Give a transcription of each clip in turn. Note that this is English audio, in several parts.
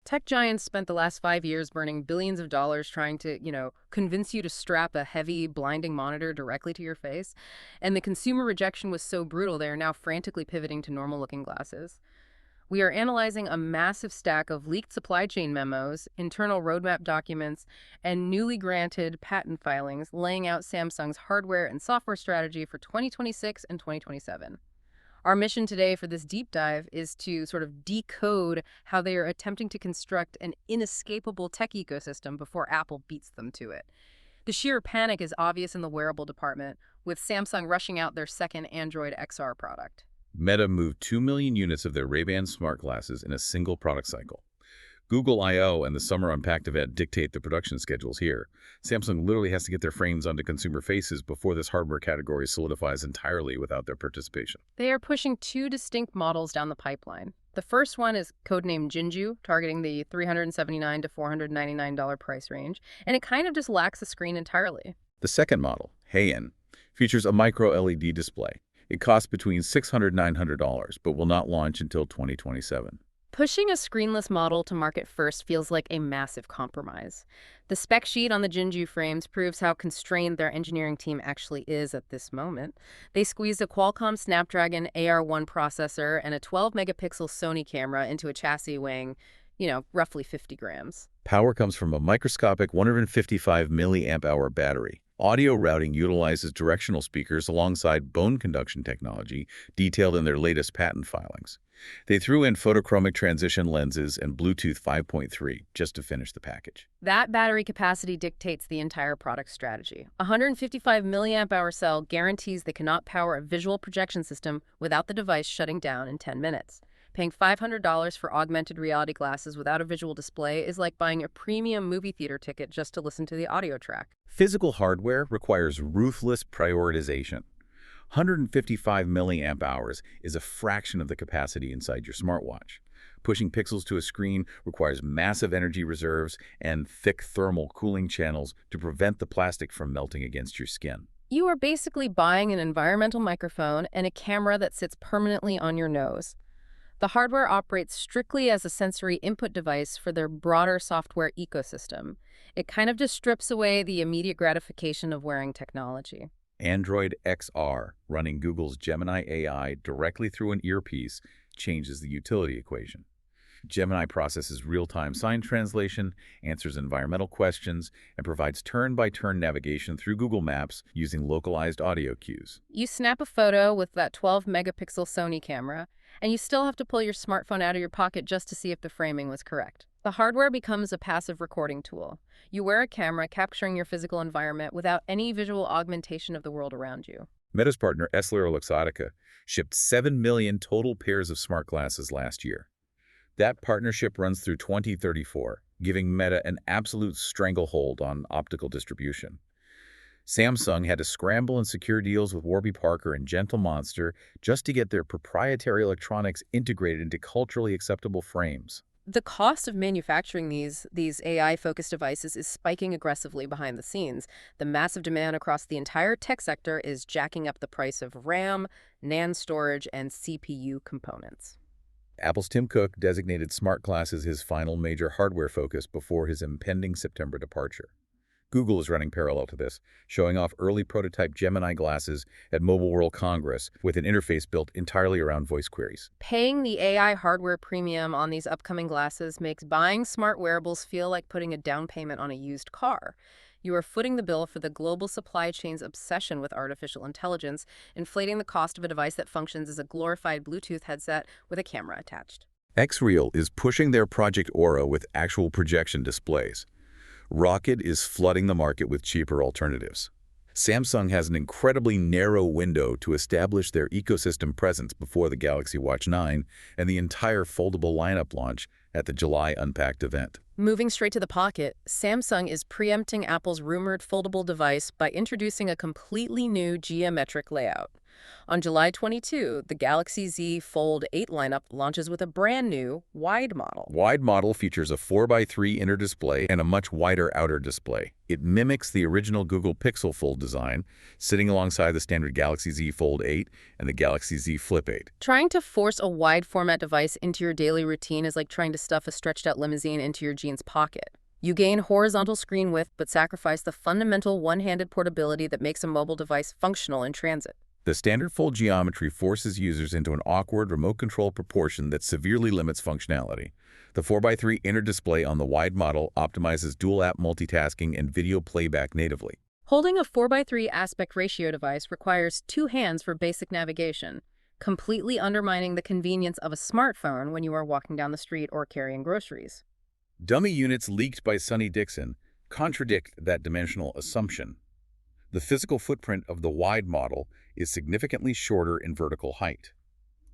Tech giants spent the last 5 years burning billions of dollars trying to, convince you to strap a heavy, blinding monitor directly to your face. And the consumer rejection was so brutal, they are now frantically pivoting to normal-looking glasses. We are analyzing a massive stack of leaked supply chain memos, internal roadmap documents, and newly granted patent filings laying out Samsung's hardware and software strategy for 2026 and 2027. Our mission today for this deep dive is to sort of decode how they are attempting to construct an inescapable tech ecosystem before Apple beats them to it. The sheer panic is obvious in the wearable department, with Samsung rushing out their second Android XR product. Meta moved 2 million units of their Ray-Ban smart glasses in a single product cycle. Google I/O and the Summer Unpacked event dictate the production schedules here. Samsung literally has to get their frames onto consumer faces before this hardware category solidifies entirely without their participation. They are pushing two distinct models down the pipeline. The first one is codenamed Jinju, targeting the $379 to $499 price range, and it kind of just lacks a screen entirely. The second model, Heian, features a micro-LED display. It costs between $600 and $900, but will not launch until 2027. Pushing a screenless model to market first feels like a massive compromise. The spec sheet on the Jinju frames proves how constrained their engineering team actually is at this moment. They squeezed a Qualcomm Snapdragon AR1 processor and a 12-megapixel Sony camera into a chassis weighing, roughly 50 grams. Power comes from a microscopic 155 milliamp hour battery. Audio routing utilizes directional speakers alongside bone conduction technology detailed in their latest patent filings. They threw in photochromic transition lenses and Bluetooth 5.3 just to finish the package. That battery capacity dictates the entire product strategy. A 155 milliamp hour cell guarantees they cannot power a visual projection system without the device shutting down in 10 minutes. Paying $500 for augmented reality glasses without a visual display is like buying a premium movie theater ticket just to listen to the audio track. Physical hardware requires ruthless prioritization. 155 milliamp hours is a fraction of the capacity inside your smartwatch. Pushing pixels to a screen requires massive energy reserves and thick thermal cooling channels to prevent the plastic from melting against your skin. You are basically buying an environmental microphone and a camera that sits permanently on your nose. The hardware operates strictly as a sensory input device for their broader software ecosystem. It kind of just strips away the immediate gratification of wearing technology. Android XR, running Google's Gemini AI directly through an earpiece, changes the utility equation. Gemini processes real-time sign translation, answers environmental questions, and provides turn-by-turn navigation through Google Maps using localized audio cues. You snap a photo with that 12-megapixel Sony camera, and you still have to pull your smartphone out of your pocket just to see if the framing was correct. The hardware becomes a passive recording tool. You wear a camera capturing your physical environment without any visual augmentation of the world around you. Meta's partner EssilorLuxottica shipped 7 million total pairs of smart glasses last year. That partnership runs through 2034, giving Meta an absolute stranglehold on optical distribution. Samsung had to scramble and secure deals with Warby Parker and Gentle Monster just to get their proprietary electronics integrated into culturally acceptable frames. The cost of manufacturing these AI-focused devices is spiking aggressively behind the scenes. The massive demand across the entire tech sector is jacking up the price of RAM, NAND storage, and CPU components. Apple's Tim Cook designated smart glasses his final major hardware focus before his impending September departure. Google is running parallel to this, showing off early prototype Gemini glasses at Mobile World Congress with an interface built entirely around voice queries. Paying the AI hardware premium on these upcoming glasses makes buying smart wearables feel like putting a down payment on a used car. You are footing the bill for the global supply chain's obsession with artificial intelligence, inflating the cost of a device that functions as a glorified Bluetooth headset with a camera attached. Xreal is pushing their Project Aura with actual projection displays. Rocket is flooding the market with cheaper alternatives. Samsung has an incredibly narrow window to establish their ecosystem presence before the Galaxy Watch 9 and the entire foldable lineup launch at the July Unpacked event. Moving straight to the pocket, Samsung is preempting Apple's rumored foldable device by introducing a completely new geometric layout. On July 22, the Galaxy Z Fold 8 lineup launches with a brand new wide model. Wide model features a 4:3 inner display and a much wider outer display. It mimics the original Google Pixel Fold design, sitting alongside the standard Galaxy Z Fold 8 and the Galaxy Z Flip 8. Trying to force a wide format device into your daily routine is like trying to stuff a stretched out limousine into your jeans pocket. You gain horizontal screen width but sacrifice the fundamental one-handed portability that makes a mobile device functional in transit. The standard fold geometry forces users into an awkward remote control proportion that severely limits functionality. The 4:3 inner display on the wide model optimizes dual-app multitasking and video playback natively. Holding a 4:3 aspect ratio device requires two hands for basic navigation, completely undermining the convenience of a smartphone when you are walking down the street or carrying groceries. Dummy units leaked by Sonny Dixon contradict that dimensional assumption. The physical footprint of the wide model is significantly shorter in vertical height.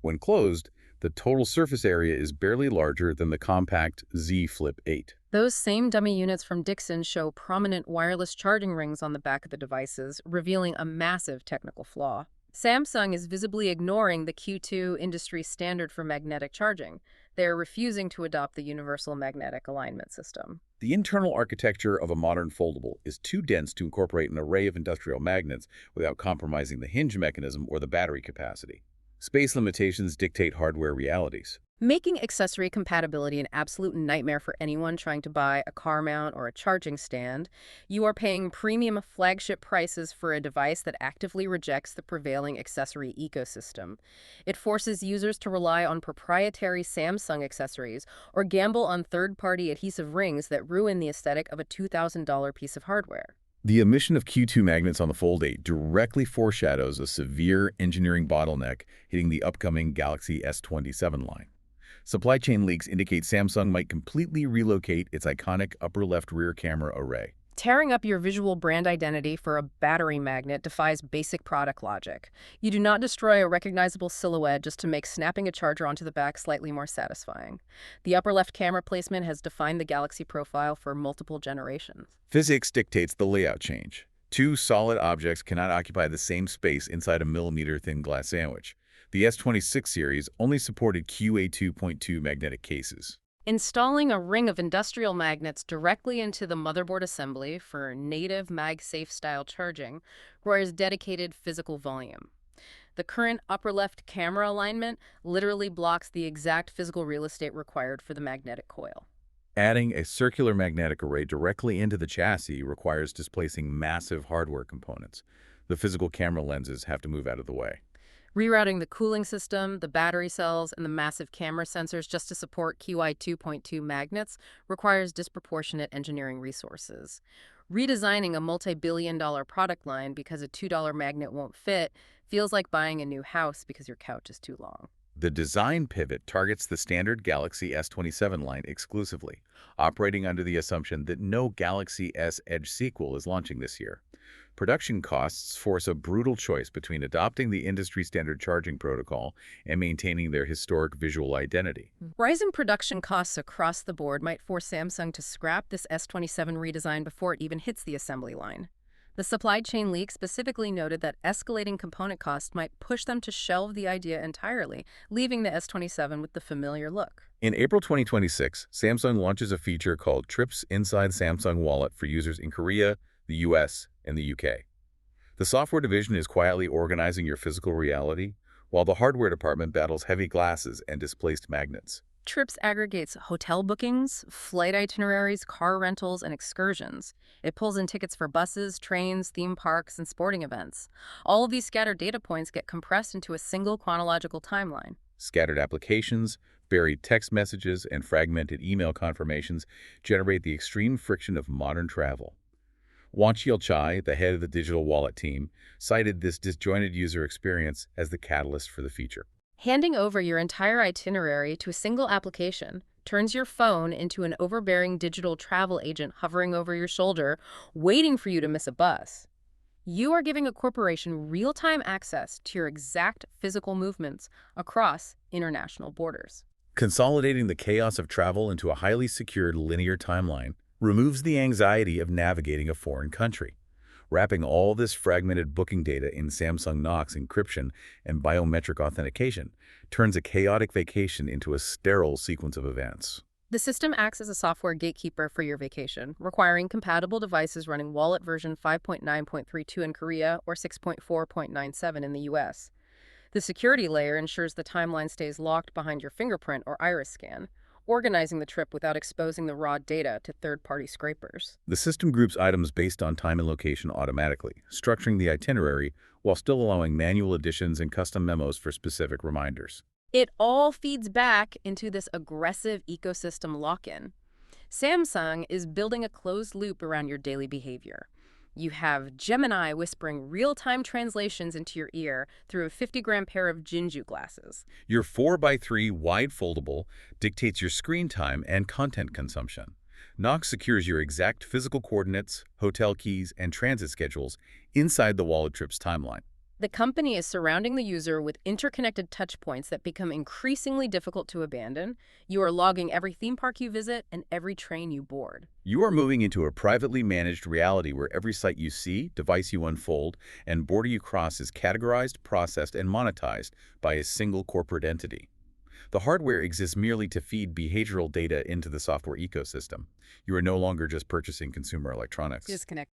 When closed, the total surface area is barely larger than the compact Z Flip 8. Those same dummy units from Dixon show prominent wireless charging rings on the back of the devices, revealing a massive technical flaw. Samsung is visibly ignoring the Q2 industry standard for magnetic charging. They are refusing to adopt the universal magnetic alignment system. The internal architecture of a modern foldable is too dense to incorporate an array of industrial magnets without compromising the hinge mechanism or the battery capacity. Space limitations dictate hardware realities. Making accessory compatibility an absolute nightmare for anyone trying to buy a car mount or a charging stand. You are paying premium flagship prices for a device that actively rejects the prevailing accessory ecosystem. It forces users to rely on proprietary Samsung accessories or gamble on third-party adhesive rings that ruin the aesthetic of a $2,000 piece of hardware. The omission of Q2 magnets on the Fold 8 directly foreshadows a severe engineering bottleneck hitting the upcoming Galaxy S27 line. Supply chain leaks indicate Samsung might completely relocate its iconic upper left rear camera array. Tearing up your visual brand identity for a battery magnet defies basic product logic. You do not destroy a recognizable silhouette just to make snapping a charger onto the back slightly more satisfying. The upper left camera placement has defined the Galaxy profile for multiple generations. Physics dictates the layout change. Two solid objects cannot occupy the same space inside a millimeter-thin glass sandwich. The S26 series only supported QA2.2 magnetic cases. Installing a ring of industrial magnets directly into the motherboard assembly for native MagSafe style charging requires dedicated physical volume. The current upper left camera alignment literally blocks the exact physical real estate required for the magnetic coil. Adding a circular magnetic array directly into the chassis requires displacing massive hardware components. The physical camera lenses have to move out of the way. Rerouting the cooling system, the battery cells, and the massive camera sensors just to support QI 2.2 magnets requires disproportionate engineering resources. Redesigning a multi-billion-dollar product line because a $2 magnet won't fit feels like buying a new house because your couch is too long. The design pivot targets the standard Galaxy S27 line exclusively, operating under the assumption that no Galaxy S Edge sequel is launching this year. Production costs force a brutal choice between adopting the industry-standard charging protocol and maintaining their historic visual identity. Rising production costs across the board might force Samsung to scrap this S27 redesign before it even hits the assembly line. The supply chain leak specifically noted that escalating component costs might push them to shelve the idea entirely, leaving the S27 with the familiar look. In April 2026, Samsung launches a feature called Trips Inside Samsung Wallet for users in Korea, the US, and the UK. The software division is quietly organizing your physical reality, while the hardware department battles heavy glasses and displaced magnets. Trips aggregates hotel bookings, flight itineraries, car rentals, and excursions. It pulls in tickets for buses, trains, theme parks, and sporting events. All of these scattered data points get compressed into a single chronological timeline. Scattered applications, buried text messages, and fragmented email confirmations generate the extreme friction of modern travel. Wang Chai, the head of the digital wallet team, cited this disjointed user experience as the catalyst for the feature. Handing over your entire itinerary to a single application turns your phone into an overbearing digital travel agent hovering over your shoulder, waiting for you to miss a bus. You are giving a corporation real-time access to your exact physical movements across international borders. Consolidating the chaos of travel into a highly secured linear timeline removes the anxiety of navigating a foreign country. Wrapping all this fragmented booking data in Samsung Knox encryption and biometric authentication turns a chaotic vacation into a sterile sequence of events. The system acts as a software gatekeeper for your vacation, requiring compatible devices running Wallet version 5.9.32 in Korea or 6.4.97 in the US. The security layer ensures the timeline stays locked behind your fingerprint or iris scan, organizing the trip without exposing the raw data to third-party scrapers. The system groups items based on time and location automatically, structuring the itinerary while still allowing manual additions and custom memos for specific reminders. It all feeds back into this aggressive ecosystem lock-in. Samsung is building a closed loop around your daily behavior. You have Gemini whispering real-time translations into your ear through a 50-gram pair of Jinju glasses. Your 4x3 wide foldable dictates your screen time and content consumption. Knox secures your exact physical coordinates, hotel keys, and transit schedules inside the wallet trip's timeline. The company is surrounding the user with interconnected touchpoints that become increasingly difficult to abandon. You are logging every theme park you visit and every train you board. You are moving into a privately managed reality where every site you see, device you unfold, and border you cross is categorized, processed, and monetized by a single corporate entity. The hardware exists merely to feed behavioral data into the software ecosystem. You are no longer just purchasing consumer electronics. Disconnect.